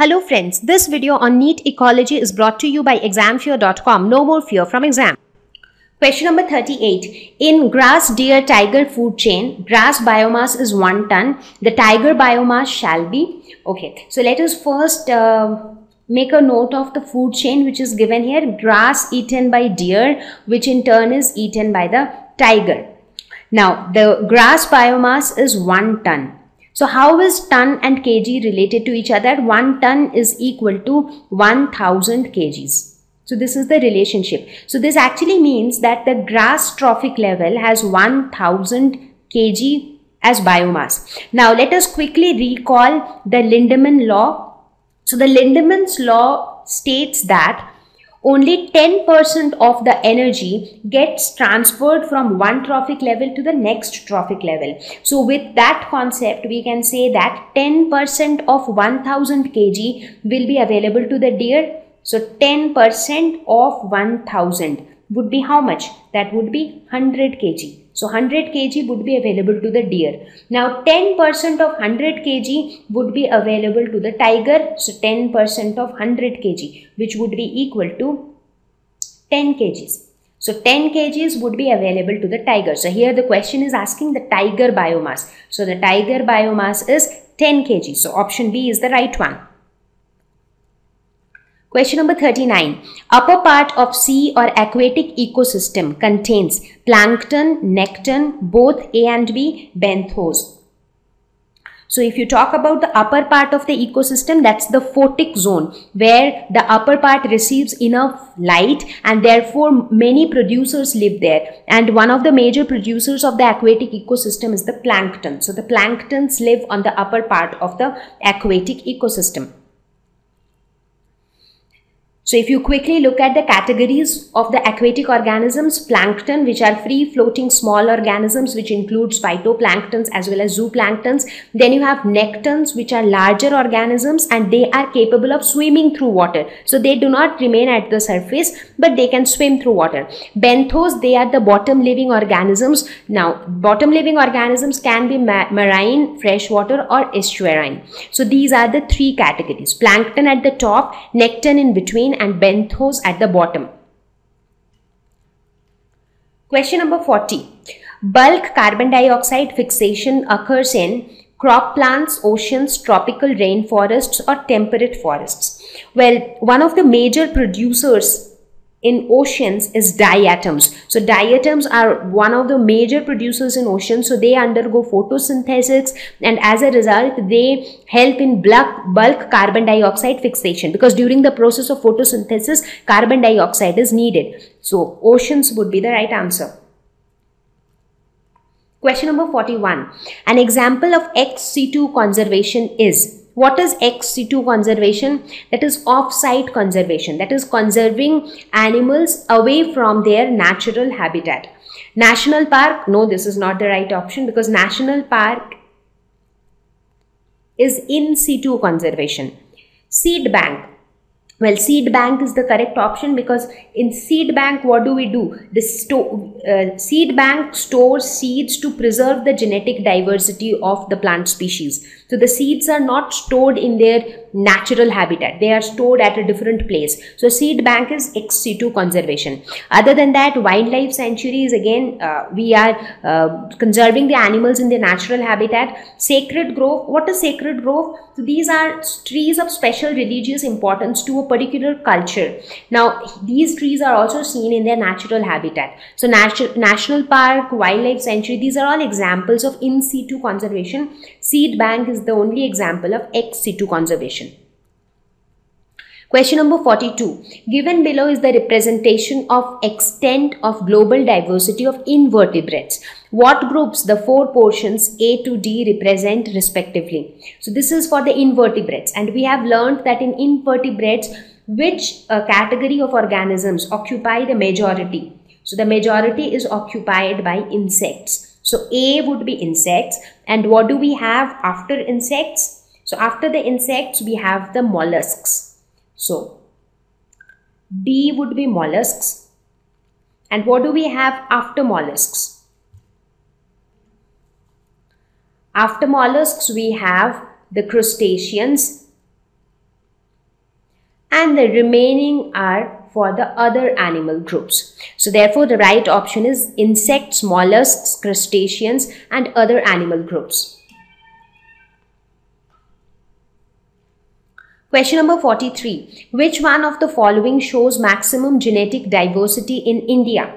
Hello friends, this video on NEET Ecology is brought to you by examfear.com. No more fear from exam. Question number 38. In grass, deer, tiger food chain, grass biomass is 1 ton. The tiger biomass shall be. Okay, so let us first make a note of the food chain which is given here. Grass eaten by deer, which in turn is eaten by the tiger. Now, the grass biomass is 1 ton. So how is ton and kg related to each other? 1 ton is equal to 1000 kgs. So this is the relationship. So this actually means that the grass trophic level has 1000 kg as biomass. Now let us quickly recall the Lindemann law. So the Lindemann's law states that only 10% of the energy gets transferred from one trophic level to the next trophic level. So with that concept, we can say that 10% of 1000 kg will be available to the deer. So 10% of 1000 would be how much? That would be 100 kg. So 100 kg would be available to the deer. Now 10% of 100 kg would be available to the tiger. So 10% of 100 kg, which would be equal to 10 kgs. So 10 kgs would be available to the tiger. So here the question is asking the tiger biomass. So the tiger biomass is 10 kg. So option B is the right one. Question number 39. Upper part of sea or aquatic ecosystem contains plankton, nekton, both A and B, benthos. So if you talk about the upper part of the ecosystem, that's the photic zone where the upper part receives enough light and therefore many producers live there. And one of the major producers of the aquatic ecosystem is the plankton. So the planktons live on the upper part of the aquatic ecosystem. So if you quickly look at the categories of the aquatic organisms, plankton, which are free floating small organisms, which includes phytoplanktons as well as zooplanktons. Then you have nektons, which are larger organisms and they are capable of swimming through water. So they do not remain at the surface, but they can swim through water. Benthos, they are the bottom living organisms. Now, bottom living organisms can be marine, freshwater or estuarine. So these are the three categories. Plankton at the top, nekton in between, and benthos at the bottom. Question number 40. Bulk carbon dioxide fixation occurs in crop plants, oceans, tropical rainforests or temperate forests. Well, one of the major producers in oceans is diatoms. So diatoms are one of the major producers in oceans. So they undergo photosynthesis and as a result they help in bulk carbon dioxide fixation, because during the process of photosynthesis carbon dioxide is needed. So oceans would be the right answer. Question number 41. An example of ex situ conservation is. What is ex situ conservation? That is off-site conservation. That is conserving animals away from their natural habitat. National park? No, this is not the right option because national park is in situ conservation. Seed bank. Well, seed bank is the correct option because in seed bank, what do we do? The seed bank stores seeds to preserve the genetic diversity of the plant species. So the seeds are not stored in their natural habitat. They are stored at a different place. So seed bank is ex situ conservation. Other than that, wildlife sanctuary is again, we are conserving the animals in their natural habitat. Sacred grove. What is sacred grove? So these are trees of special religious importance to a particular culture. Now, these trees are also seen in their natural habitat. So national park, wildlife sanctuary, these are all examples of in situ conservation. Seed bank is the only example of ex situ conservation. Question number 42. Given below is the representation of extent of global diversity of invertebrates. What groups the four portions A to D represent respectively? So this is for the invertebrates, and we have learned that in invertebrates, which category of organisms occupy the majority? So the majority is occupied by insects. So A would be insects, and what do we have after insects? So after the insects, we have the mollusks. So B would be mollusks. And what do we have after mollusks? After mollusks, we have the crustaceans. and the remaining are for the other animal groups. So therefore the right option is insects, mollusks, crustaceans and other animal groups. Question number 43. Which one of the following shows maximum genetic diversity in India?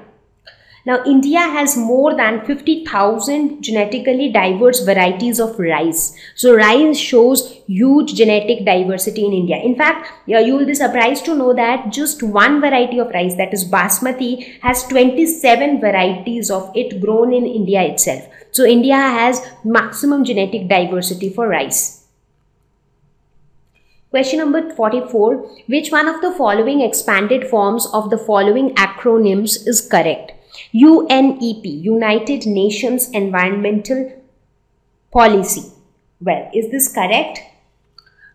Now, India has more than 50,000 genetically diverse varieties of rice. So, rice shows huge genetic diversity in India. In fact, you will be surprised to know that just one variety of rice, that is Basmati, has 27 varieties of it grown in India itself. So, India has maximum genetic diversity for rice. Question number 44. Which one of the following expanded forms of the following acronyms is correct? UNEP, United Nations Environmental Policy. Well, is this correct?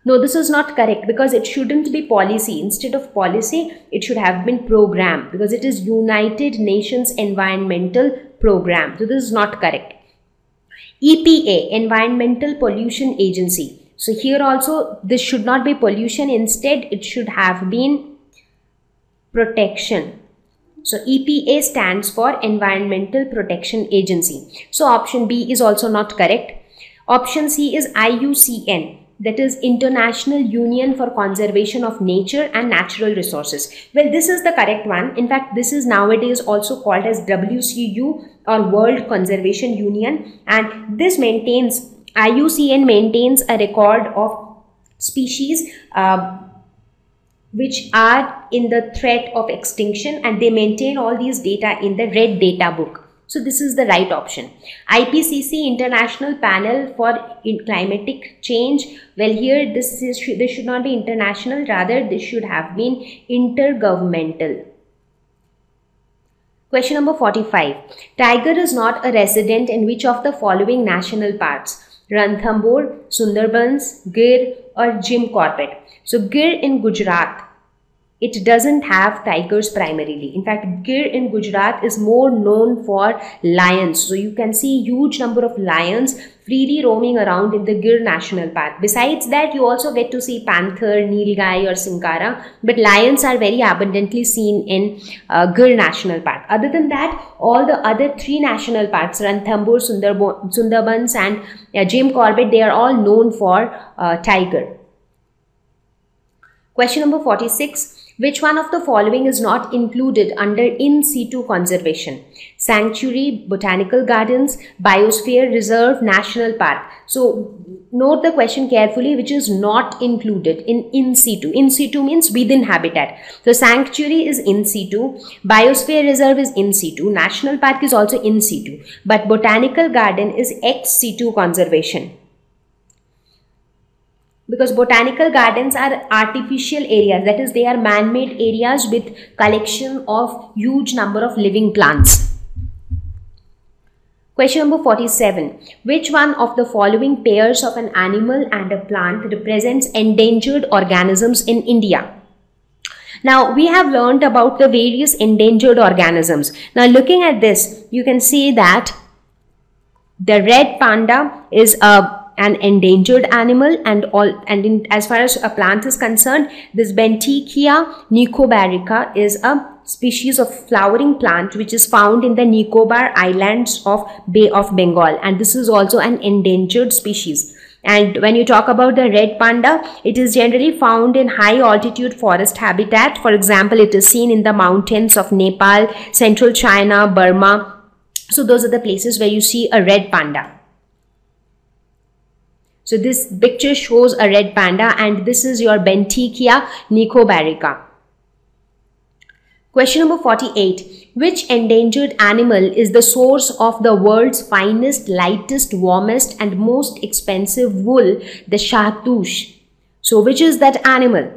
No, this is not correct because it shouldn't be policy. Instead of policy, it should have been program because it is United Nations Environmental Program. So this is not correct. EPA, Environmental Pollution Agency. So here also this should not be pollution. Instead, it should have been protection. So EPA stands for Environmental Protection Agency. So option B is also not correct. Option C is IUCN, that is International Union for Conservation of Nature and Natural Resources. Well, this is the correct one. In fact, this is nowadays also called as WCU or World Conservation Union, and this maintains, IUCN maintains a record of species which are in the threat of extinction, and they maintain all these data in the Red Data Book. So this is the right option. IPCC, International Panel for Climatic Change. Well, here this should not be international, rather this should have been intergovernmental. Question number 45. Tiger is not a resident in which of the following national parks? Ranthambore, Sundarbans, Gir or Jim Corbett. So Gir in Gujarat, it doesn't have tigers primarily. In fact, Gir in Gujarat is more known for lions. So you can see huge number of lions freely roaming around in the Gir National Park. Besides that, you also get to see panther, nilgai or sinkara, but lions are very abundantly seen in Gir National Park. Other than that, all the other three national parks, Ranthambore, Sundarbans and Jim Corbett, they are all known for tiger. Question number 46. Which one of the following is not included under in situ conservation? Sanctuary, botanical gardens, biosphere reserve, national park. So note the question carefully, which is not included in situ. In situ means within habitat. So sanctuary is in situ, biosphere reserve is in situ, national park is also in situ, but botanical garden is ex situ conservation. Because botanical gardens are artificial areas, that is, they are man-made areas with collection of huge number of living plants. Question number 47. Which one of the following pairs of an animal and a plant represents endangered organisms in India? Now, we have learned about the various endangered organisms. Now, looking at this, you can see that the red panda is an endangered animal, and as far as a plant is concerned, this Benthia nicobarica is a species of flowering plant which is found in the Nicobar Islands of Bay of Bengal, and this is also an endangered species. And when you talk about the red panda, it is generally found in high altitude forest habitat. For example, it is seen in the mountains of Nepal, central China, Burma. So those are the places where you see a red panda. So this picture shows a red panda, and this is your Benthia nicobarica. Question number 48. Which endangered animal is the source of the world's finest, lightest, warmest and most expensive wool, the shahdoosh? So which is that animal?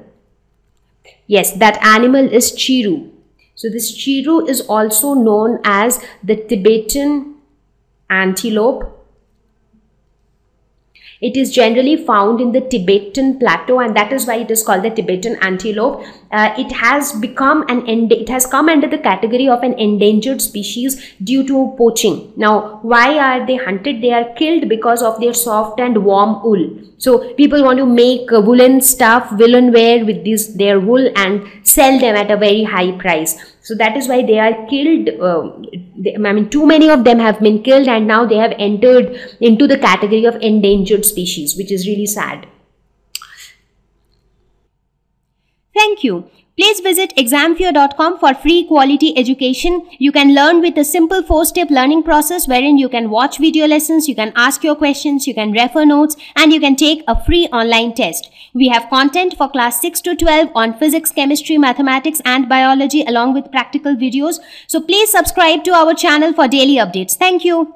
Yes, that animal is chiru. So this chiru is also known as the Tibetan antelope. It is generally found in the Tibetan plateau, and that is why it is called the Tibetan antelope. It has come under the category of an endangered species due to poaching. Now, why are they hunted? They are killed because of their soft and warm wool. So people want to make woolen stuff, woolen wear with their wool and sell them at a very high price. So that is why they are killed. Too many of them have been killed, and now they have entered into the category of endangered species, which is really sad. Thank you. Please visit examfear.com for free quality education. You can learn with a simple 4-step learning process wherein you can watch video lessons, you can ask your questions, you can refer notes, and you can take a free online test. We have content for class 6 to 12 on physics, chemistry, mathematics, and biology along with practical videos. So please subscribe to our channel for daily updates. Thank you.